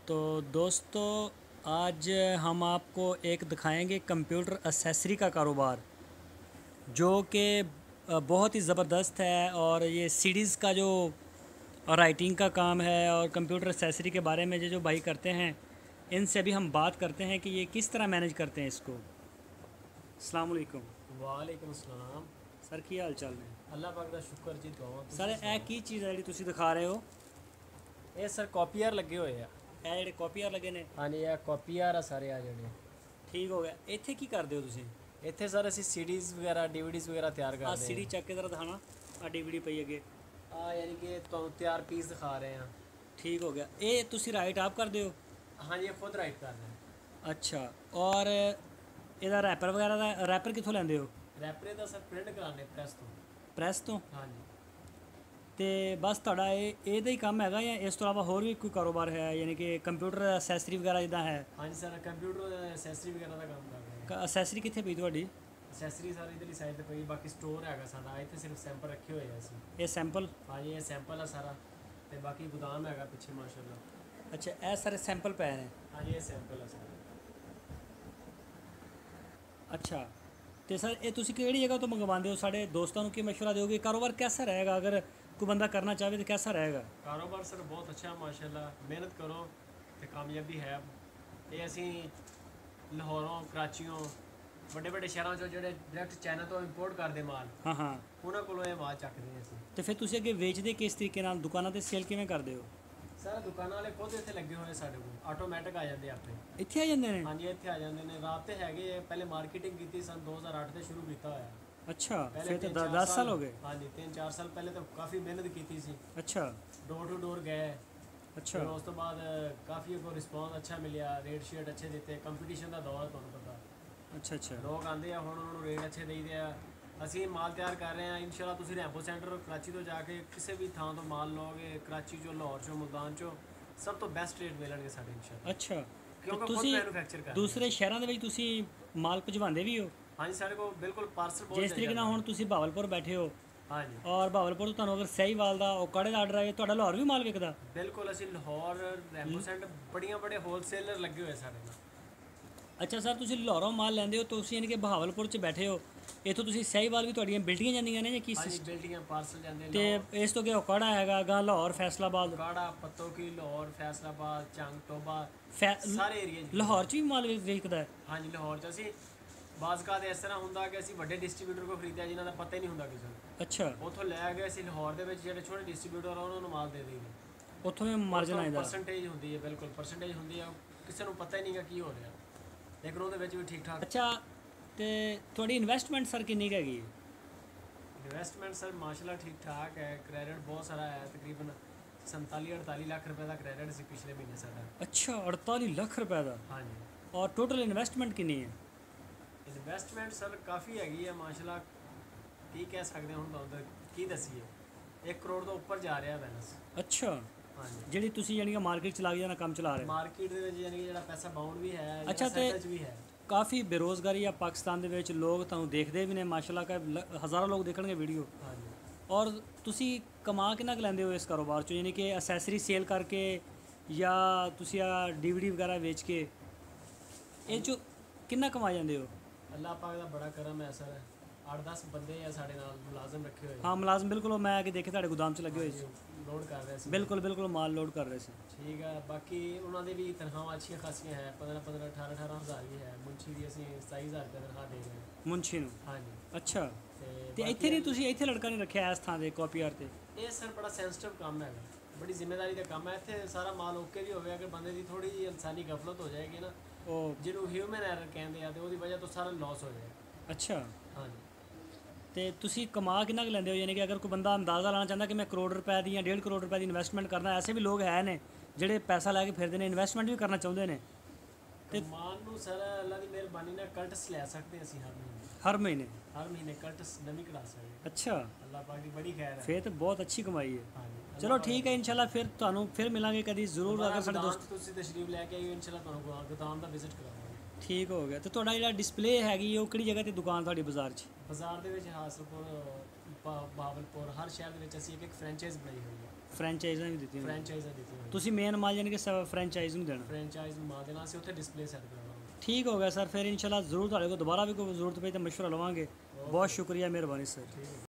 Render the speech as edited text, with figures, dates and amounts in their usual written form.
तो दोस्तों, आज हम आपको एक दिखाएंगे कंप्यूटर एक्सेसरी का कारोबार, जो कि बहुत ही ज़बरदस्त है। और ये सीडीज़ का जो राइटिंग का काम है और कंप्यूटर एक्सेसरी के बारे में जो भाई करते हैं, इनसे भी हम बात करते हैं कि ये किस तरह मैनेज करते हैं इसको। अस्सलाम वालेकुम वालेकुम सलाम। सर, की हाल चाल ने? अल्लाह पाक दा शुक्र जी, दुआ सर, ਇਹ ਕੀ ਚੀਜ਼ ਹੈ ਜਿਹੜੀ ਤੁਸੀਂ ਦਿਖਾ ਰਹੇ ਹੋ? ਇਹ ਸਰ ਕਾਪੀਅਰ ਲੱਗੇ ਹੋਏ ਆ। ਇਹ ਜਿਹੜੇ ਕਾਪੀਅਰ ਲੱਗੇ ਨੇ? ਹਾਂਜੀ, ਇਹ ਕਾਪੀਅਰ ਆ ਸਾਰੇ ਆ ਜਿਹੜੇ। ਠੀਕ ਹੋ ਗਿਆ। ਇੱਥੇ ਕੀ ਕਰਦੇ ਹੋ ਤੁਸੀਂ? ਇੱਥੇ ਸਰ ਅਸੀਂ ਸੀਡੀਜ਼ ਵਗੈਰਾ ਡੀਵੀਡੀਜ਼ ਵਗੈਰਾ ਤਿਆਰ ਆ ਕਰਦੇ ਸੀਡੀ ਚੱਕ ਕੇ ਜ਼ਰਾ ਦਿਖਾਣਾ। ਆ ਡੀਵੀਡੀ ਪਈ ਅੱਗੇ। ਆ ਯਾਨੀ ਕਿ ਤੁਹਾਨੂੰ ਤਿਆਰ ਪੀਸ ਦਿਖਾ ਰਹੇ ਆ। ਠੀਕ ਹੋ ਗਿਆ। ਇਹ ਤੁਸੀਂ ਰਾਈਟ ਆਪ ਕਰਦੇ ਹੋ? ਹਾਂਜੀ, ਇਹ ਖੁਦ ਰਾਈਟ ਕਰ ਰਹੇ ਆ। ਅੱਛਾ। ਔਰ ਇਹਦਾ ਰੈਪਰ ਵਗੈਰਾ ਦਾ ਰੈਪਰ ਕਿੱਥੋਂ ਲੈਂਦੇ ਹੋ? ਰੈਪਰੇ ਦਾ ਸਰ ਪ੍ਰਿੰਟ ਕਰਾਣੇ ਪ੍ਰੈਸ ਤੋਂ। ਪ੍ਰੈਸ ਤੋਂ? ਹਾਂਜੀ। ਤੇ ਬਸ ਤੁਹਾਡਾ ਇਹਦਾ ਹੀ ਕੰਮ ਹੈਗਾ ਜਾਂ ਇਸ ਤੋਂ ਇਲਾਵਾ ਹੋਰ ਵੀ ਕੋਈ ਕਾਰੋਬਾਰ ਹੈ, ਯਾਨੀ ਕਿ ਕੰਪਿਊਟਰ ਐਕਸੈਸਰੀ ਵਗੈਰਾ ਜਿੱਦਾਂ ਹੈ? ਹਾਂਜੀ ਸਰ, ਕੰਪਿਊਟਰ ਐਕਸੈਸਰੀ ਵਗੈਰਾ ਦਾ ਕੰਮ ਕਰ ਰਹੇ ਆ। ਐਕਸੈਸਰੀ ਕਿੱਥੇ ਪਈ ਤੁਹਾਡੀ? ਐਕਸੈਸਰੀ ਸਾਰੀ ਇਧਰਲੀ ਸਾਈਡ ਤੇ ਪਈ, ਬਾਕੀ ਸਟੋਰ ਹੈਗਾ ਸਾਡਾ। ਇੱਥੇ ਸਿਰਫ ਸੈਂਪਲ ਰੱਖੇ ਹੋਏ ਆ ਅਸੀਂ। ਇਹ ਸੈਂਪਲ? ਹਾਂਜੀ, ਇਹ ਸੈਂਪਲ ਆ ਸਾਰਾ, ਤੇ ਬਾਕੀ ਗੋਦਾਮ ਹੈਗਾ ਪਿੱਛੇ ਮਾਸ਼ਾਅੱਲਾ। ਅੱਛਾ, ਇਹ ਸਾਰੇ ਸੈਂਪਲ ਪਏ ਨੇ? ਹਾਂਜੀ, ਇਹ ਸੈਂਪਲ ਆ ਸਾਰਾ। ਅੱਛਾ। ਤੇ ਸਰ, ਇਹ ਤੁਸੀਂ ਕਿਹੜੀ ਜਗ੍ਹਾ ਤੋਂ ਮੰਗਵਾਉਂਦੇ ਹੋ? ਸਾਡੇ ਦੋਸਤਾਂ ਨੂੰ ਕੀ ਮਸ਼ਵਰਾ ਦਿਓਗੇ? ਕਾਰੋਬਾਰ कैसा रहेगा अगर कोई बंदा करना चाहे तो कैसा रहेगा? ਕਾਰੋਬਾਰ ਸਰ ਬਹੁਤ ਅੱਛਾ ਮਾਸ਼ਾਅੱਲਾ, ਮਿਹਨਤ ਕਰੋ ਤੇ ਕਾਮਯਾਬੀ ਹੈ। ਇਹ ਅਸੀਂ ਲਾਹੌਰੋਂ, ਕਰਾਚੀਓਂ, ਵੱਡੇ ਵੱਡੇ ਸ਼ਹਿਰਾਂ ਚੋਂ ਜਿਹੜੇ ਡਾਇਰੈਕਟ ਚਾਈਨਾ ਤੋਂ ਇੰਪੋਰਟ ਕਰਦੇ ਮਾਲ, ਹਾਂ ਹਾਂ। ਉਹਨਾਂ ਕੋਲੋਂ ਇਹ ਮਾਲ ਚੱਕਦੇ ਹਾਂ ਅਸੀਂ। ਤੇ ਫਿਰ ਤੁਸੀਂ ਅੱਗੇ ਵੇਚਦੇ ਕਿਸ ਤਰੀਕੇ ਨਾਲ? ਦੁਕਾਨਾਂ ਤੇ ਸੇਲ ਕਿਵੇਂ ਕਰਦੇ ਹੋ? ਸਰ ਦੁਕਾਨਾਂ ਵਾਲੇ ਖੁਦ ਇੱਥੇ ਲੱਗੇ ਹੋਏ ਸਾਡੇ ਕੋਲ, ਆਟੋਮੈਟਿਕ ਆ ਜਾਂਦੇ ਆਪੇ। ਇੱਥੇ ਆ ਜਾਂਦੇ ਨੇ? ਹਾਂਜੀ, ਇੱਥੇ ਆ ਜਾਂਦੇ ਨੇ। ਰਾਬਤੇ ਹੈਗੇ ਆ। ਪਹਿਲੇ ਮਾਰਕੀਟਿੰਗ ਕੀਤੀ ਸਨ 2008 ਤੇ ਸ਼ੁਰੂ ਕੀਤਾ ਹੋਇਆ। ਅੱਛਾ, ਪਹਿਲੇ ਫਿਰ ਤਾਂ 3-4 10 ਸਾਲ ਹੋ ਗਏ। ਹਾਂਜੀ, 3-4 ਸਾਲ ਪਹਿਲੇ ਤਾਂ ਕਾਫੀ ਮਿਹਨਤ ਕੀਤੀ ਸੀ। ਅੱਛਾ ਡੋਰ ਟੂ ਡੋਰ ਗਏ। ਅੱਛਾ। ਫਿਰ ਉਸ ਤੋਂ ਬਾਅਦ ਕਾਫੀ ਕੋ ਰਿਸਪੌਂਸ ਅੱਛਾ ਮਿਲਿਆ, ਰੇਟ ਸ਼ੇਟ ਅੱਛੇ ਦਿੱਤੇ। ਕੰਪੀਟੀਸ਼ਨ ਦਾ ਦੌਰ ਤੁਹਾਨੂੰ ਪਤਾ, ਅੱਛਾ ਅੱਛਾ। ਲੋਕ ਆਉਂਦੇ ਆ, ਹੁਣ ਉਹਨਾਂ ਨੂੰ ਰੇਟ ਅੱਛੇ ਦੇਈਦੇ ਆ। ਅਸੀਂ ਮਾਲ ਤਿਆਰ ਕਰ ਰਹੇ ਹਾਂ। ਇਨਸ਼ਾਅੱਲਾ ਤੁਸੀਂ ਰੈਂਬੋ ਸੈਂਟਰ ਕਰਾਚੀ ਤੋਂ ਜਾ ਕੇ ਕਿਸੇ ਵੀ ਥਾਂ ਤੋਂ ਮਾਲ ਲਓਗੇ, ਕਰਾਚੀ ਚੋਂ, ਲਾਹੌਰ ਚੋਂ, ਮੁਲਤਾਨ ਚੋਂ, ਸਭ ਤੋਂ ਬੈਸਟ ਰੇਟ ਮਿਲਣਗੇ ਸਾਡੇ ਇਨਸ਼ਾਅੱਲਾ। ਅੱਛਾ। ਕਿਉਂਕਿ ਖੁਦ ਤੁਸੀਂ ਮੈਨੂਫੈਕਚਰ ਕਰ ਦੂਸਰੇ ਸ਼ਹਿਰਾਂ ਦੇ ਵਿੱਚ ਤੁਸੀਂ ਮਾਲ ਭਿਜਵਾਉਂਦੇ ਵੀ ਹੋ? ਹਾਂਜੀ, ਸਾਡੇ ਕੋਲ ਬਿਲਕੁਲ ਪਾਰਸਲ ਬਹੁਤ ਜਿਸ ਤਰੀਕੇ ਨਾਲ ਹੁਣ ਤੁਸੀਂ ਬਹਾਵਲਪੁਰ ਬੈਠੇ ਹੋ, ਹਾਂਜੀ, ਔਰ ਬਹਾਵਲਪੁਰ ਤੋਂ ਤੁਹਾਨੂੰ ਅਗਰ ਸਹੀਵਾਲ ਦਾ ਔਕਾੜੇ ਦਾ ਆਰਡਰ ਆਏ, ਤੁਹਾਡਾ ਲਾਹੌਰ ਵੀ ਮਾਲ ਵਿਕਦਾ? ਬਿਲਕੁਲ। ਅਸੀਂ ਲਾਹੌਰ, ਰੈਂਬੋ ਸੈਂਟਰ, ਬੜੇ ਹੋਲਸੇਲਰ ਲੱਗੇ ਹੋਏ ਸਾਡੇ ਨਾਲ। ਅੱਛਾ ਸਰ, ਤੁਸੀਂ ਲਾਹੌਰੋਂ ਮਾਲ ਲੈਂਦੇ ਹੋ, ਤੁਸੀਂ ਯਾਨੀ ਕਿ ਬਹਾਵਲਪੁਰ 'ਚ ਬੈਠੇ ਹੋ, ਇੱਥੋਂ ਤੁਸੀਂ ਸਹੀਵਾਲ ਵੀ ਤੁਹਾਡੀਆਂ ਬਿਲਟੀਆਂ ਜਾਂਦੀਆਂ ਨੇ ਜਾਂ ਕੀ? ਹਾਂਜੀ, ਬਿਲਡਿੰਗਾਂ ਪਾਰਸਲ ਜਾਂਦੇ ਨੇ। ਤੇ ਇਸ ਤੋਂ ਅੱਗੇ ਔਕਾੜਾ ਹੈਗਾ ਗਾ, ਲਾਹੌਰ, ਫੈਸਲਾਬਾਦ? ਕਾੜਾ, ਪੱਤੋ ਕੀ, ਲਾਹੌਰ, ਫੈਸਲਾਬਾਦ, ਚੰਗ, ਟੋਬਾ, ਫੈ- ਸਾਰੇ ਏਰੀਆ 'ਚ। ਲਾਹੌਰ 'ਚ ਵੀ ਮਾਲ ਵਿਕਦਾ ਹੈ? ਹਾਂਜੀ, ਲਾਹੌਰ 'ਚ ਅਸੀਂ ਬਾਜ਼ਕਾਤ ਇਸ ਤਰ੍ਹਾਂ ਹੁੰਦਾ ਕਿ ਅਸੀਂ ਵੱਡੇ ਡਿਸਟ੍ਰੀਬਿਊਟਰ ਕੋਲ ਖਰੀਦਿਆ ਜਿਨ੍ਹਾਂ ਦਾ ਪਤਾ ਹੀ ਨਹੀਂ ਹੁੰਦਾ ਕਿਸੇ ਨੂੰ। ਅੱਛਾ। ਉੱਥੋਂ ਲੈ ਕੇ ਅਸੀਂ ਲਾਹੌਰ ਦੇ ਵਿੱਚ ਜਿਹੜੇ ਛੋਟੇ ਡਿਸਟ੍ਰੀਬਿਊਟਰ ਆ ਉਹਨਾਂ ਨੂੰ ਮਾਲ ਦੇ ਦੇਈਏ। ਉੱਥੋਂ ਵੀ ਮਾਰਜਨ ਆਇਦਾ? ਪਰਸੈਂਟੇਜ ਹੁੰਦੀ ਹੈ, ਬਿਲਕੁਲ ਪਰਸੈਂਟੇਜ ਹੁੰਦੀ ਹੈ। ਕਿਸੇ ਨੂੰ ਪਤਾ ਹੀ ਨਹੀਂਗਾ ਕੀ ਹੋ ਰਿਹਾ, ਲੇਕਿਨ ਉਹਦੇ ਵਿੱਚ ਵੀ ਠੀਕ ਠਾਕ। ਅੱਛਾ। ਤੇ ਤੁਹਾਡੀ ਇਨਵੈਸਟਮੈਂਟ ਸਰ ਕਿੰਨੀ ਕੁ ਹੈਗੀ ਹੈ? ਇਨਵੈਸਟਮੈਂਟ ਸਰ ਮਾਸ਼ਾਅੱਲਾ ਠੀਕ ਠਾਕ ਹੈ। ਕ੍ਰੈਡਿਟ ਬਹੁਤ ਸਾਰਾ ਹੈ, ਤਕਰੀਬਨ 47-48 ਲੱਖ ਰੁਪਏ ਦਾ ਕ੍ਰੈਡਿਟ ਸੀ ਪਿਛਲੇ ਮਹੀਨੇ ਸਾਡਾ। ਅੱਛਾ, 48 ਲੱਖ ਰੁਪਏ ਦਾ? ਹਾਂਜੀ। ਔਰ ਟੋਟਲ ਇਨਵੈਸਟਮੈਂਟ ਕਿੰਨੀ ਹੈ? ਇਨਵੈਸਟਮੈਂਟ ਸਰ ਕਾਫੀ ਹੈਗੀ ਹੈ ਮਾਸ਼ਾਅੱਲਾ। ਕੀ ਕਹਿ ਸਕਦੇ ਹੁਣ ਤੁਹਾਨੂੰ ਕੀ ਦੱਸੀਏ, 1 ਕਰੋੜ ਤੋਂ ਉੱਪਰ ਜਾ ਰਿਹਾ ਬੈਲੈਂਸ। ਅੱਛਾ। ਹਾਂਜੀ, ਜਿਹੜੀ ਤੁਸੀਂ ਯਾਨੀ ਕਿ ਮਾਰਕੀਟ ਚਲਾ ਕੇ ਜਾਣਾ ਕੰਮ ਚਲਾ ਰਹੇ ਹੋ? ਮਾਰਕੀਟ ਦੇ ਵਿੱਚ ਯਾਨੀ ਕਿ ਜਿਹੜਾ ਪੈਸਾ ਬਾਉਂਡ ਵੀ ਹੈ, ਅੱਛਾ। ਤੇ ਸੈਟਲ 'ਚ ਵੀ ਹੈ। ਕਾਫੀ ਬੇਰੋਜ਼ਗਾਰੀ ਆ ਪਾਕਿਸਤਾਨ ਦੇ ਵਿੱਚ, ਲੋਕ ਤੁਹਾਨੂੰ ਦੇਖਦੇ ਵੀ ਨੇ ਮਾਸ਼ਾਅੱਲਾ, ਕਿ ਹਜ਼ਾਰਾਂ ਲੋਕ ਦੇਖਣਗੇ ਵੀਡੀਓ। ਹਾਂਜੀ। ਔਰ ਤੁਸੀਂ ਕਮਾ ਕਿੰਨਾ ਕੁ ਲੈਂਦੇ ਹੋ ਇਸ ਕਾਰੋਬਾਰ 'ਚੋਂ, ਯਾਨੀ ਕਿ ਅਸੈਸਰੀ ਸੇਲ ਕਰਕੇ ਜਾਂ ਤੁਸੀਂ ਆ ਡੀਵੀਡੀ ਵਗੈਰਾ ਵੇਚ ਕੇ, ਇਹ 'ਚੋਂ ਕਿੰਨਾ ਕਮਾ ਜਾਂਦੇ ਹੋ? ਅੱਲਾਹ ਪਾਕ ਦਾ ਬੜਾ ਕਰਮ ਹੈ ਸਰ। 8-10 ਬੰਦੇ ਆ ਸਾਡੇ ਨਾਲ ਮੁਲਾਜ਼ਮ ਰੱਖੇ ਹੋਏ। ਹਾਂ, ਮੁਲਾਜ਼ਮ ਬਿਲਕੁਲ। ਉਹ ਮੈਂ ਆ ਕੇ ਦੇਖੇ ਤੁਹਾਡੇ ਗੋਦਾਮ 'ਚ ਲੱਗੇ ਹੋਏ ਸੀ। ਲੋਡ ਕਰ ਰਹੇ ਸੀ। ਬਿਲਕੁਲ ਬਿਲਕੁਲ, ਮਾਲ ਲੋਡ ਕਰ ਰਹੇ ਸੀ। ਠੀਕ ਹੈ। ਬਾਕੀ ਉਹਨਾਂ ਦੇ ਵੀ ਤਨਖਾਹਾਂ ਅੱਛੀਆਂ ਖਾਸੀਆਂ ਹੈ, 15-15, 18-18 ਹਜ਼ਾਰ ਵੀ ਹੈ। ਮੁੰਸ਼ੀ ਦੀ ਅਸੀਂ 27,000 ਰੁਪਏ ਤਨਖਾਹ ਦੇ ਰਹੇ ਹਾਂ ਮੁੰਸ਼ੀ ਨੂੰ? ਹਾਂਜੀ। ਅੱਛਾ। ਤੇ ਬਾਕੀ ਇੱਥੇ ਨਹੀਂ ਤੁਸੀਂ ਇੱਥੇ ਲੜਕਾ ਨਹੀਂ ਰੱਖਿਆ ਇਸ ਥਾਂ ਦੇ ਕਾਪੀਆਰ ਤੇ? ਇਹ ਸਰ ਬੜਾ ਸੈਂਸਿਟਿਵ ਕੰਮ ਹੈਗਾ, ਬੜੀ ਜ਼ਿੰਮੇਵਾਰੀ ਦਾ ਕੰਮ ਹੈ। ਇੱਥੇ ਸਾਰਾ ਮਾਲ ਓਕੇ ਵੀ ਹੋਵੇ, ਅਗਰ ਬੰਦੇ ਦੀ ਥੋੜੀ ਜਿਹੀ ਇਨਸਾਨੀ ਗਫਲਤ ਹੋ ਜਾਏਗੀ ਨਾ, ਉਹ ਜਿਹਨੂੰ ਹਿਊਮਨ ਐਰਰ ਕਹਿੰਦੇ ਆ, ਤੇ ਉਹਦੀ ਵਜ੍ਹਾ ਤੋਂ ਸਾਰਾ ਲਾਸ ਹੋ ਜਾਏਗਾ। ਅੱਛਾ। ਹਾਂਜੀ। ਤੇ ਤੁਸੀਂ ਕਮਾ ਕਿੰਨਾ ਕੁ ਲੈਂਦੇ ਹੋ? ਯਾਨੀ ਕਿ ਅਗਰ ਕੋਈ ਬੰਦਾ ਅੰਦਾਜ਼ਾ ਲਾਣਾ ਚਾਹੁੰਦਾ ਕਿ ਮੈਂ ਕਰੋੜ ਰੁਪਏ ਦੀ ਜਾਂ 1.5 ਕਰੋੜ ਰੁਪਏ ਦੀ ਇਨਵੈਸਟਮੈਂਟ ਕਰਨਾ, ਐਸੇ ਵੀ ਲੋਕ ਹੈ ਨੇ ਜਿਹੜੇ ਪੈਸਾ ਲੈ ਕੇ ਫਿਰਦੇ ਨੇ, ਇਨਵੈਸਟਮੈਂਟ ਵੀ ਕਰਨਾ ਚਾਹੁੰਦੇ ਨੇ, ਤੇ ਮਾਲ ਨੂੰ ਸਰ ਅੱਲਾ ਦੀ ਮਿਹਰਬਾਨੀ ਨਾਲ ਕਲਟਸ ਲੈ ਸਕਦੇ ਅਸੀਂ ਹਰ ਮਹੀਨੇ। ਹਰ ਮਹੀਨੇ? ਹਰ ਮਹੀਨੇ ਕਲਟਸ ਨਵੀਂ ਕਢਾ ਸਕਦੇ। ਅੱਛਾ। ਅੱਲਾਹ ਪਾਕ ਦੀ ਬੜੀ ਖੈਰ ਹੈ। ਫਿਰ ਤਾਂ ਬਹੁਤ ਅੱਛੀ ਕਮਾਈ ਹੈ। ਹਾਂਜੀ। ਚਲੋ ਠੀਕ ਹੈ, ਇਨਸ਼ਾਅੱਲਾ ਫਿਰ ਤੁਹਾਨੂੰ ਫਿਰ ਮਿਲਾਂਗੇ ਕਦੀ ਜ਼ਰੂਰ। ਅਗਰ ਸਾਡੇ ਦੋਸਤ ਤੁਸੀਂ ਤਸ਼ਰੀਫ ਲੈ ਕੇ ਆਇਓ, ਇਨਸ਼ਾਅੱਲਾ ਤੁਹਾਨੂੰ ਗੋਦਾਮ ਦਾ ਵਿਜ਼ਿਟ ਕਰਾਵਾਂਗੇ। ਠੀਕ ਹੋ ਗਿਆ। ਤੇ ਤੁਹਾਡਾ ਜਿਹੜਾ ਡਿਸਪਲੇ ਹੈਗੀ ਉਹ ਕਿਹੜੀ ਜਗ੍ਹਾ ਤੇ ਦੁਕਾਨ ਤੁਹਾਡੀ ਬਾਜ਼ਾਰ 'ਚ? ਬਾਜ਼ਾਰ ਦੇ ਵਿੱਚ ਹਾਸਲਪੁਰ, ਬਹਾਵਲਪੁਰ, ਹਰ ਸ਼ਹਿਰ ਦੇ ਵਿੱਚ ਅਸੀਂ ਇੱਕ ਫਰੈਂਚਾਈਜ਼ ਬਣਾਈ ਹੋਈ ਹੈ। ਫਰੈਂਚਾਈਜ਼ਾਂ ਵੀ ਦਿੱਤੀਆਂ ਫਰੈਂਚਾਈਜ਼ਾਂ ਦਿੱਤੀਆਂ ਹੋਈਆਂ। ਤੁਸੀਂ ਮੇਨ ਮਾਲ ਯਾਨੀ ਕਿ ਫਰੈਂਚਾਈਜ਼ ਨੂੰ ਦੇਣਾ। ਫਰੈਂਚਾਈਜ਼ ਮਾਲ ਦੇਣਾ, ਅਸੀਂ ਉੱਥੇ ਡਿਸਪਲੇ ਸੈੱਟ ਕਰਵਾਵਾਂਗੇ। ਠੀਕ ਹੋ ਗਿਆ ਸਰ, ਫਿਰ ਇੰਸ਼ਾਅੱਲਾ ਜ਼ਰੂਰ ਤੁਹਾਡੇ ਕੋਲ ਦੁਬਾਰਾ ਵੀ ਕੋਈ ਜ਼ਰੂਰਤ ਪਈ ਤਾਂ ਮਸ਼ਵਰਾ ਲਵਾਂਗੇ। ਬਹੁਤ ਸ਼ੁਕਰੀਆ, ਮਿਹਰਬਾਨੀ ਸਰ।